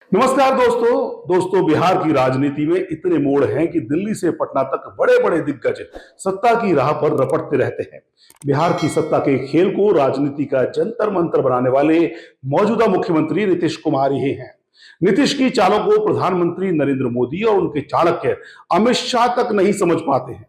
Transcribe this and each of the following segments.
नमस्कार दोस्तों बिहार की राजनीति में इतने मोड़ हैं कि दिल्ली से पटना तक बड़े बड़े दिग्गज सत्ता की राह पर रपटते रहते हैं। बिहार की सत्ता के खेल को राजनीति का जंतर मंतर बनाने वाले मौजूदा मुख्यमंत्री नीतीश कुमार ही हैं। नीतीश की चालों को प्रधानमंत्री नरेंद्र मोदी और उनके चाणक्य अमित शाह तक नहीं समझ पाते हैं।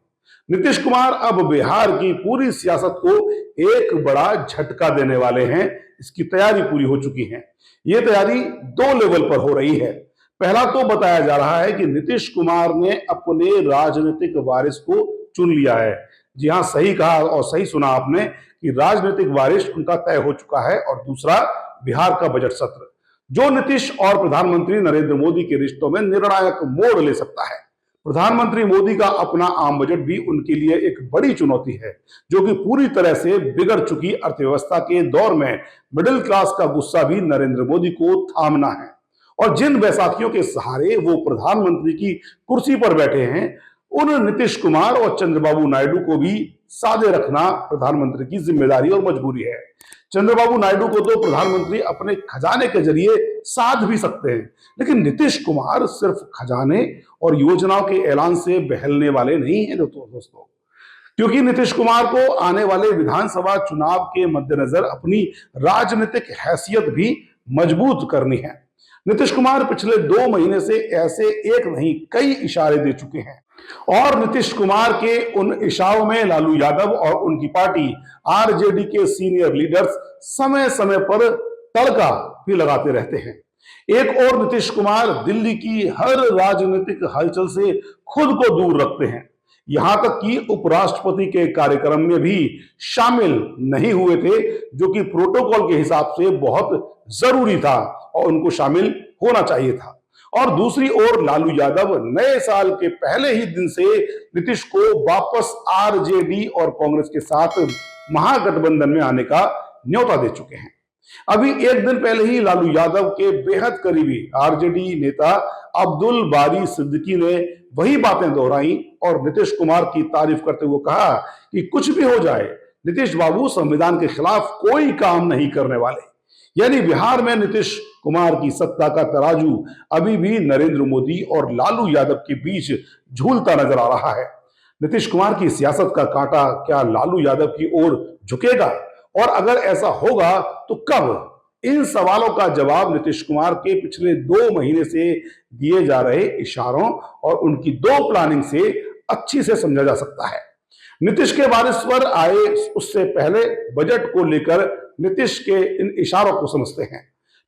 नीतीश कुमार अब बिहार की पूरी सियासत को एक बड़ा झटका देने वाले हैं। इसकी तैयारी पूरी हो चुकी है। ये तैयारी दो लेवल पर हो रही है। पहला तो बताया जा रहा है कि नीतीश कुमार ने अपने राजनीतिक वारिस को चुन लिया है। जी हां, सही कहा और सही सुना आपने कि राजनीतिक वारिस उनका तय हो चुका है। और दूसरा, बिहार का बजट सत्र, जो नीतीश और प्रधानमंत्री नरेंद्र मोदी के रिश्तों में निर्णायक मोड़ ले सकता है। प्रधानमंत्री मोदी का अपना आम बजट भी उनके लिए एक बड़ी चुनौती है, जो कि पूरी तरह से बिगड़ चुकी अर्थव्यवस्था के दौर में मिडिल क्लास का गुस्सा भी नरेंद्र मोदी को थामना है। और जिन बैसाखियों के सहारे वो प्रधानमंत्री की कुर्सी पर बैठे हैं, उन नीतीश कुमार और चंद्रबाबू नायडू को भी साधे रखना प्रधानमंत्री की जिम्मेदारी और मजबूरी है। चंद्रबाबू नायडू को तो प्रधानमंत्री अपने खजाने के जरिए साध भी सकते हैं, लेकिन नीतीश कुमार सिर्फ खजाने और योजनाओं के ऐलान से बहलने वाले नहीं है दोस्तों। क्योंकि नीतीश कुमार को आने वाले विधानसभा चुनाव के मद्देनजर अपनी राजनीतिक हैसियत भी मजबूत करनी है। नीतीश कुमार पिछले 2 महीने से ऐसे एक नहीं कई इशारे दे चुके हैं। और नीतीश कुमार के उन इशारों में लालू यादव और उनकी पार्टी आरजेडी के सीनियर लीडर्स समय समय पर तड़का भी लगाते रहते हैं। एक और नीतीश कुमार दिल्ली की हर राजनीतिक हलचल से खुद को दूर रखते हैं। यहां तक कि उपराष्ट्रपति के कार्यक्रम में भी शामिल नहीं हुए थे, जो कि प्रोटोकॉल के हिसाब से बहुत जरूरी था और उनको शामिल होना चाहिए था। और दूसरी ओर लालू यादव नए साल के पहले ही दिन से नीतीश को वापस आरजेडी और कांग्रेस के साथ महागठबंधन में आने का न्योता दे चुके हैं। अभी एक दिन पहले ही लालू यादव के बेहद करीबी आरजेडी नेता अब्दुल बारी सिद्दीकी ने वही बातें दोहराई और नीतीश कुमार की तारीफ करते हुए कहा कि कुछ भी हो जाए, नीतीश बाबू संविधान के खिलाफ कोई काम नहीं करने वाले। यानी बिहार में नीतीश कुमार की सत्ता का तराजू अभी भी नरेंद्र मोदी और लालू यादव के बीच झूलता नजर आ रहा है। नीतीश कुमार की सियासत का कांटा क्या लालू यादव की ओर झुकेगा, और अगर ऐसा होगा तो कब? इन सवालों का जवाब नीतीश कुमार के पिछले 2 महीने से दिए जा रहे इशारों और उनकी 2 प्लानिंग से अच्छी से समझा जा सकता है। नीतीश के वारिस पर आए उससे पहले बजट को लेकर नीतीश के इन इशारों को समझते हैं।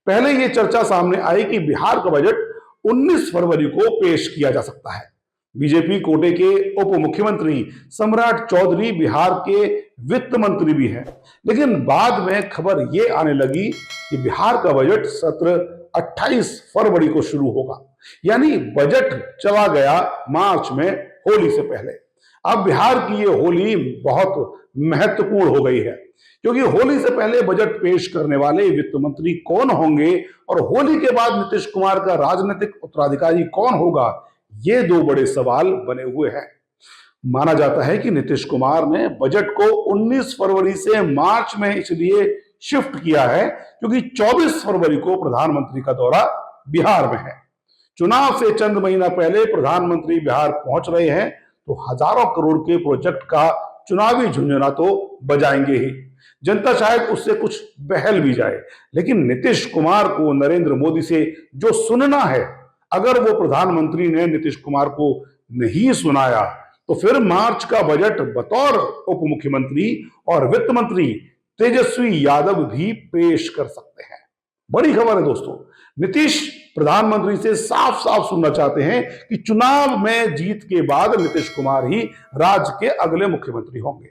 पहले ये चर्चा सामने आई कि बिहार का बजट 19 फरवरी को पेश किया जा सकता है। बीजेपी कोटे के उप मुख्यमंत्री सम्राट चौधरी बिहार के वित्त मंत्री भी हैं, लेकिन बाद में खबर ये आने लगी कि बिहार का बजट सत्र 28 फरवरी को शुरू होगा। यानी बजट चला गया मार्च में, होली से पहले। अब बिहार की ये होली बहुत महत्वपूर्ण हो गई है, क्योंकि होली से पहले बजट पेश करने वाले वित्त मंत्री कौन होंगे और होली के बाद नीतीश कुमार का राजनीतिक उत्तराधिकारी कौन होगा, ये 2 बड़े सवाल बने हुए हैं। माना जाता है कि नीतीश कुमार ने बजट को 19 फरवरी से मार्च में इसलिए शिफ्ट किया है क्योंकि 24 फरवरी को प्रधानमंत्री का दौरा बिहार में है। चुनाव से चंद महीना पहले प्रधानमंत्री बिहार पहुंच रहे हैं, तो हजारों करोड़ के प्रोजेक्ट का चुनावी झुंझुना तो बजाएंगे ही। जनता शायद उससे कुछ बहल भी जाए, लेकिन नीतीश कुमार को नरेंद्र मोदी से जो सुनना है, अगर वो प्रधानमंत्री ने नीतीश कुमार को नहीं सुनाया, तो फिर मार्च का बजट बतौर उप मुख्यमंत्री और वित्त मंत्री तेजस्वी यादव भी पेश कर सकते हैं। बड़ी खबर है दोस्तों, नीतीश प्रधानमंत्री से साफ साफ सुनना चाहते हैं कि चुनाव में जीत के बाद नीतीश कुमार ही राज्य के अगले मुख्यमंत्री होंगे।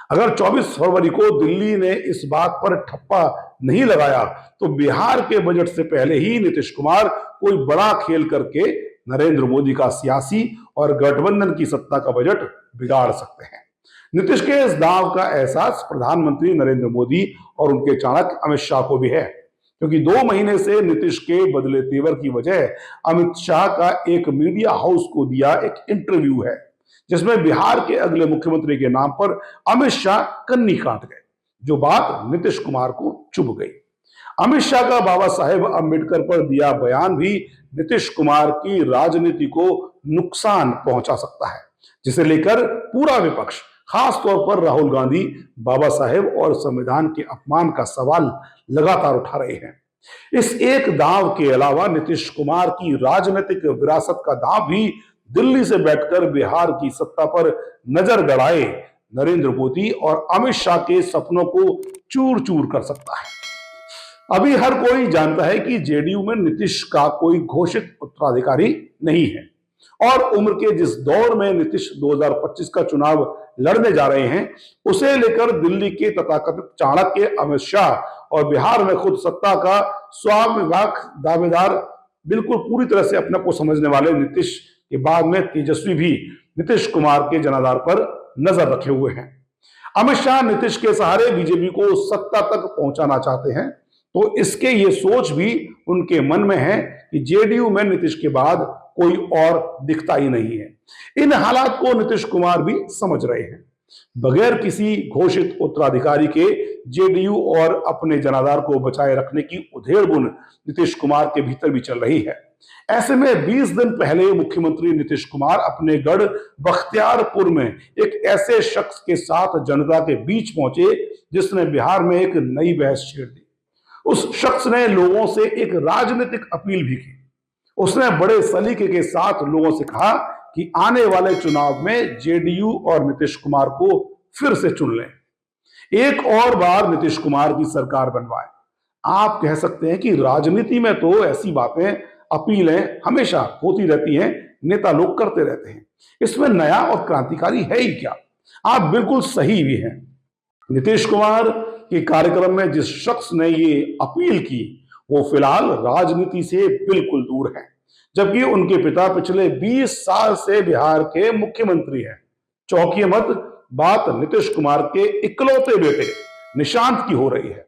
अगर 24 फरवरी को दिल्ली ने इस बात पर ठप्पा नहीं लगाया, तो बिहार के बजट से पहले ही नीतीश कुमार कोई बड़ा खेल करके नरेंद्र मोदी का सियासी और गठबंधन की सत्ता का बजट बिगाड़ सकते हैं। नीतीश के इस दांव का एहसास प्रधानमंत्री नरेंद्र मोदी और उनके चाणक्य अमित शाह को भी है, क्योंकि 2 महीने से नीतीश के बदले तेवर की वजह अमित शाह का एक मीडिया हाउस को दिया एक इंटरव्यू है, जिसमें बिहार के अगले मुख्यमंत्री के नाम पर अमित शाह कन्नी काट गए, जो बात नीतीश कुमार को चुभ गई। अमित शाह का बाबा साहेब अम्बेडकर पर दिया बयान भी नीतीश कुमार की राजनीति को नुकसान पहुंचा सकता है, जिसे लेकर पूरा विपक्ष, खास तौर पर राहुल गांधी, बाबा साहेब और संविधान के अपमान का सवाल लगातार उठा रहे हैं। इस एक दांव के अलावा नीतीश कुमार की राजनीतिक विरासत का दांव भी दिल्ली से बैठकर बिहार की सत्ता पर नजर गड़ाए नरेंद्र मोदी और अमित शाह के सपनों को चूर चूर कर सकता है। अभी हर कोई जानता है कि जेडीयू में नीतीश का कोई घोषित उत्तराधिकारी नहीं है और उम्र के जिस दौर में नीतीश 2025 का चुनाव लड़ने जा रहे हैं, उसे लेकर दिल्ली के तथाकथित चाणक्य अमित शाह और बिहार में खुद सत्ता का स्वामिवाक दावेदार, बिल्कुल पूरी तरह से अपने को समझने वाले नीतीश के बाद में तेजस्वी भी नीतीश कुमार के जनाधार पर नजर रखे हुए हैं। अमित शाह नीतीश के सहारे बीजेपी को सत्ता तक पहुंचाना चाहते हैं, तो इसके ये सोच भी उनके मन में है कि जेडीयू में नीतीश के बाद कोई और दिखता ही नहीं है। इन हालात को नीतीश कुमार भी समझ रहे हैं। बगैर किसी घोषित उत्तराधिकारी के जेडीयू और अपने जनाधार को बचाए रखने की उधेड़-बुन नीतीश कुमार के भीतर भी चल रही है। ऐसे में 20 दिन पहले मुख्यमंत्री नीतीश कुमार अपने गढ़ बख्तियारपुर में एक ऐसे शख्स के साथ जनता के बीच पहुंचे जिसने बिहार में एक नई बहस छेड़ दी। उस शख्स ने लोगों से एक राजनीतिक अपील भी की। उसने बड़े सलीके के साथ लोगों से कहा कि आने वाले चुनाव में जेडीयू और नीतीश कुमार को फिर से चुन लें, एक और बार नीतीश कुमार की सरकार बनवाएं। आप कह सकते हैं कि राजनीति में तो ऐसी बातें, अपीलें हमेशा होती रहती हैं, नेता लोग करते रहते हैं, इसमें नया और क्रांतिकारी है ही क्या। आप बिल्कुल सही भी हैं। नीतीश कुमार के कार्यक्रम में जिस शख्स ने ये अपील की वो फिलहाल राजनीति से बिल्कुल दूर है, जबकि उनके पिता पिछले 20 साल से बिहार के मुख्यमंत्री हैं। चौंकिए मत, बात नीतीश कुमार के इकलौते बेटे निशांत की हो रही है।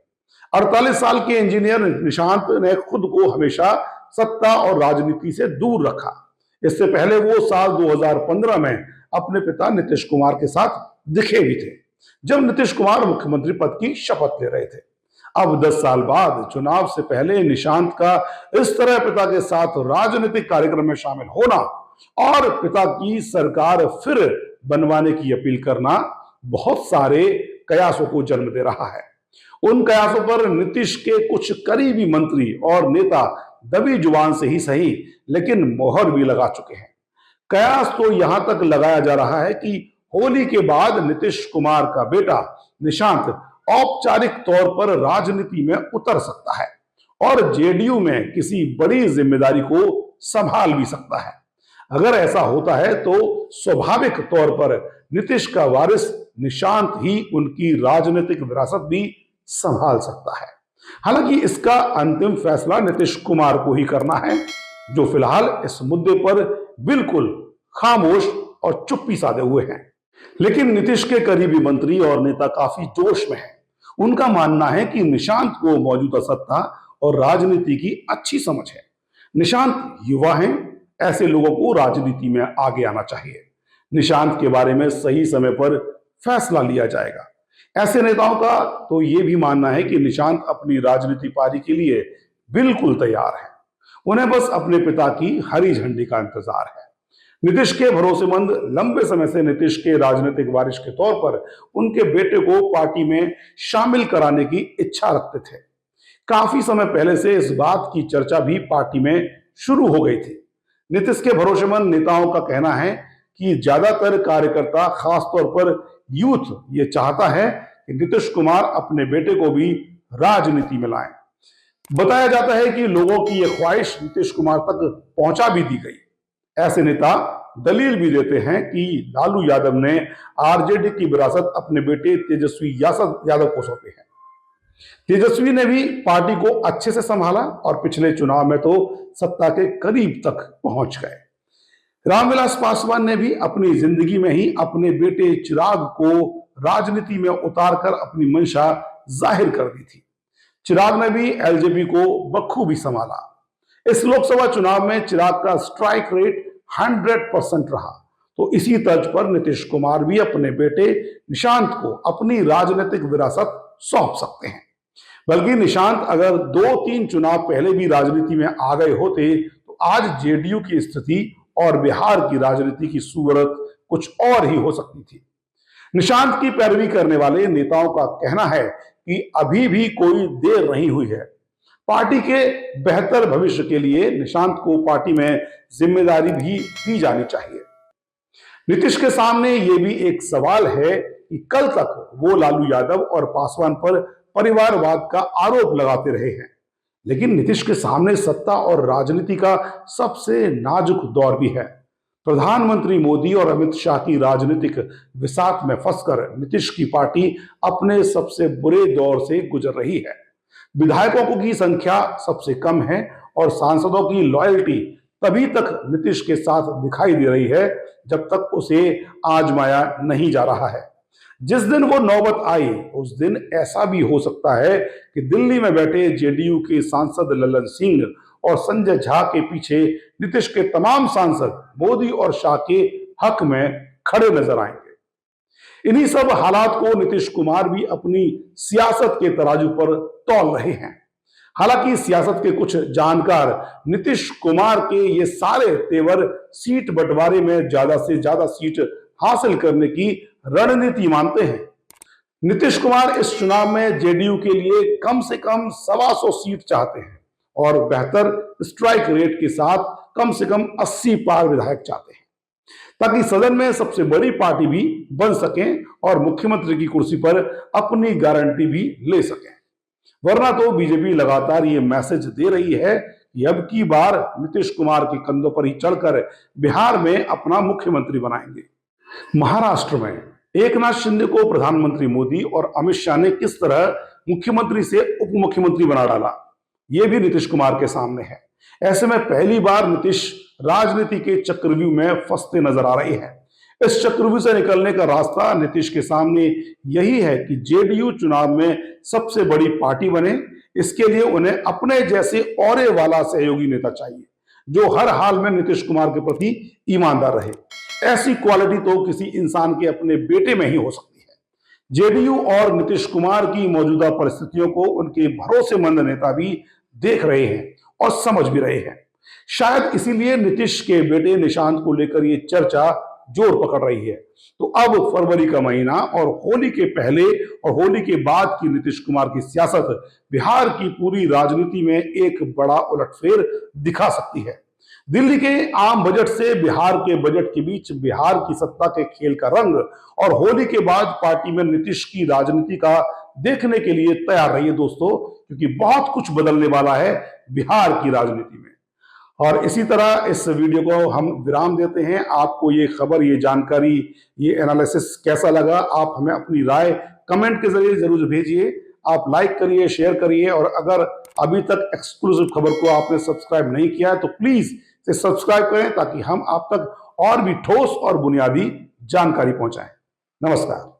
48 साल के इंजीनियर निशांत ने खुद को हमेशा सत्ता और राजनीति से दूर रखा। इससे पहले वो साल 2015 में अपने पिता नीतीश कुमार के साथ दिखे भी थे, जब नीतीश कुमार मुख्यमंत्री पद की शपथ ले रहे थे। अब 10 साल बाद चुनाव से पहले निशांत का इस तरह पिता के साथ राजनीतिक कार्यक्रम में शामिल होना और पिता की सरकार फिर बनवाने की अपील करना बहुत सारे कयासों को जन्म दे रहा है। उन कयासों पर नीतीश के कुछ करीबी मंत्री और नेता दबी जुबान से ही सही, लेकिन मोहर भी लगा चुके हैं। कयास तो यहां तक लगाया जा रहा है कि होली के बाद नीतीश कुमार का बेटा निशांत औपचारिक तौर पर राजनीति में उतर सकता है और जेडीयू में किसी बड़ी जिम्मेदारी को संभाल भी सकता है। अगर ऐसा होता है तो स्वाभाविक तौर पर नीतीश का वारिस निशांत ही उनकी राजनीतिक विरासत भी संभाल सकता है। हालांकि इसका अंतिम फैसला नीतीश कुमार को ही करना है, जो फिलहाल इस मुद्दे पर बिल्कुल खामोश और चुप्पी साधे हुए हैं। लेकिन नीतीश के करीबी मंत्री और नेता काफी जोश में हैं। उनका मानना है कि निशांत को मौजूदा सत्ता और राजनीति की अच्छी समझ है। निशांत युवा हैं, ऐसे लोगों को राजनीति में आगे आना चाहिए। निशांत के बारे में सही समय पर फैसला लिया जाएगा। ऐसे नेताओं का तो यह भी मानना है कि निशांत अपनी राजनीति पारी के लिए बिल्कुल तैयार है। उन्हें बस अपने पिता की हरी झंडी का इंतजार है। नीतीश के भरोसेमंद लंबे समय से नीतीश के राजनीतिक वारिस के तौर पर उनके बेटे को पार्टी में शामिल कराने की इच्छा रखते थे। काफी समय पहले से इस बात की चर्चा भी पार्टी में शुरू हो गई थी। नीतीश के भरोसेमंद नेताओं का कहना है कि ज्यादातर कार्यकर्ता, खासतौर पर यूथ, ये चाहता है कि नीतीश कुमार अपने बेटे को भी राजनीति में लाएं। बताया जाता है कि लोगों की यह ख्वाहिश नीतीश कुमार तक पहुंचा भी दी गई। ऐसे नेता दलील भी देते हैं कि लालू यादव ने आरजेडी की विरासत अपने बेटे तेजस्वी यादव को सौंपी है। तेजस्वी ने भी पार्टी को अच्छे से संभाला और पिछले चुनाव में तो सत्ता के करीब तक पहुंच गए। रामविलास पासवान ने भी अपनी जिंदगी में ही अपने बेटे चिराग को राजनीति में उतारकर अपनी मंशा जाहिर कर दी थी। चिराग ने भी एलजेपी को बखूबी संभाला। इस लोकसभा चुनाव में चिराग का स्ट्राइक रेट 100% रहा। तो इसी तर्ज पर नीतीश कुमार भी अपने बेटे निशांत को अपनी राजनीतिक विरासत सौंप सकते हैं। बल्कि निशांत अगर 2-3 चुनाव पहले भी राजनीति में आ गए होते तो आज जेडीयू की स्थिति और बिहार की राजनीति की सूरत कुछ और ही हो सकती थी। निशांत की पैरवी करने वाले नेताओं का कहना है कि अभी भी कोई देर नहीं हुई है। पार्टी के बेहतर भविष्य के लिए निशांत को पार्टी में जिम्मेदारी भी दी जानी चाहिए। नीतीश के सामने यह भी एक सवाल है कि कल तक वो लालू यादव और पासवान पर परिवारवाद का आरोप लगाते रहे हैं, लेकिन नीतीश के सामने सत्ता और राजनीति का सबसे नाजुक दौर भी है। प्रधानमंत्री मोदी और अमित शाह की राजनीतिक विसात में फंसकर नीतीश की पार्टी अपने सबसे बुरे दौर से गुजर रही है। विधायकों की संख्या सबसे कम है और सांसदों की लॉयल्टी तभी तक नीतीश के साथ दिखाई दे रही है जब तक उसे आजमाया नहीं जा रहा है। जिस दिन वो नौबत आई उस दिन ऐसा भी हो सकता है कि दिल्ली में बैठे जेडीयू के सांसद ललन सिंह और संजय झा के पीछे नीतीश के तमाम सांसद मोदी और शाह के हक में खड़े नजर आएंगे। इन्हीं सब हालात को नीतीश कुमार भी अपनी सियासत के तराजू पर तौल रहे हैं। हालांकि सियासत के कुछ जानकार नीतीश कुमार के ये सारे तेवर सीट बंटवारे में ज्यादा से ज्यादा सीट हासिल करने की रणनीति मानते हैं। नीतीश कुमार इस चुनाव में जेडीयू के लिए कम से कम 125 सीट चाहते हैं और बेहतर स्ट्राइक रेट के साथ कम से कम 80 पार विधायक चाहते हैं, ताकि सदन में सबसे बड़ी पार्टी भी बन सकें और मुख्यमंत्री की कुर्सी पर अपनी गारंटी भी ले सकें। वरना तो बीजेपी लगातार ये मैसेज दे रही है कि अब की बार नीतीश कुमार के कंधों पर ही चढ़कर बिहार में अपना मुख्यमंत्री बनाएंगे। महाराष्ट्र में एकनाथ शिंदे को प्रधानमंत्री मोदी और अमित शाह ने किस तरह मुख्यमंत्री से उप मुख्यमंत्री बना डाला, यह भी नीतीश कुमार के सामने है। ऐसे में पहली बार नीतीश राजनीति के चक्रव्यूह में फंसते नजर आ रहे हैं। इस चक्रव्यूह से निकलने का रास्ता नीतीश के सामने यही है कि जेडीयू चुनाव में सबसे बड़ी पार्टी बने। इसके लिए उन्हें अपने जैसे औरे वाला सहयोगी नेता चाहिए जो हर हाल में नीतीश कुमार के प्रति ईमानदार रहे। ऐसी क्वालिटी तो किसी इंसान के अपने बेटे में ही हो सकती है। जेडीयू और नीतीश कुमार की मौजूदा परिस्थितियों को उनके भरोसेमंद नेता भी देख रहे हैं और समझ भी रहे हैं। शायद इसीलिए नीतीश के बेटे निशांत को लेकर ये चर्चा जोर पकड़ रही है। तो अब फरवरी का महीना और होली के पहले और होली के बाद की नीतीश कुमार की सियासत बिहार की पूरी राजनीति में एक बड़ा उलटफेर दिखा सकती है। दिल्ली के आम बजट से बिहार के बजट के बीच बिहार की सत्ता के खेल का रंग और होली के बाद पार्टी में नीतीश की राजनीति का देखने के लिए तैयार रहिए दोस्तों, क्योंकि बहुत कुछ बदलने वाला है बिहार की राजनीति में। और इसी तरह इस वीडियो को हम विराम देते हैं। आपको ये खबर, ये जानकारी, ये एनालिसिस कैसा लगा, आप हमें अपनी राय कमेंट के जरिए जरूर भेजिए। आप लाइक करिए, शेयर करिए और अगर अभी तक एक्सक्लूसिव खबर को आपने सब्सक्राइब नहीं किया है तो प्लीज इसे सब्सक्राइब करें ताकि हम आप तक और भी ठोस और बुनियादी जानकारी पहुंचाएं। नमस्कार।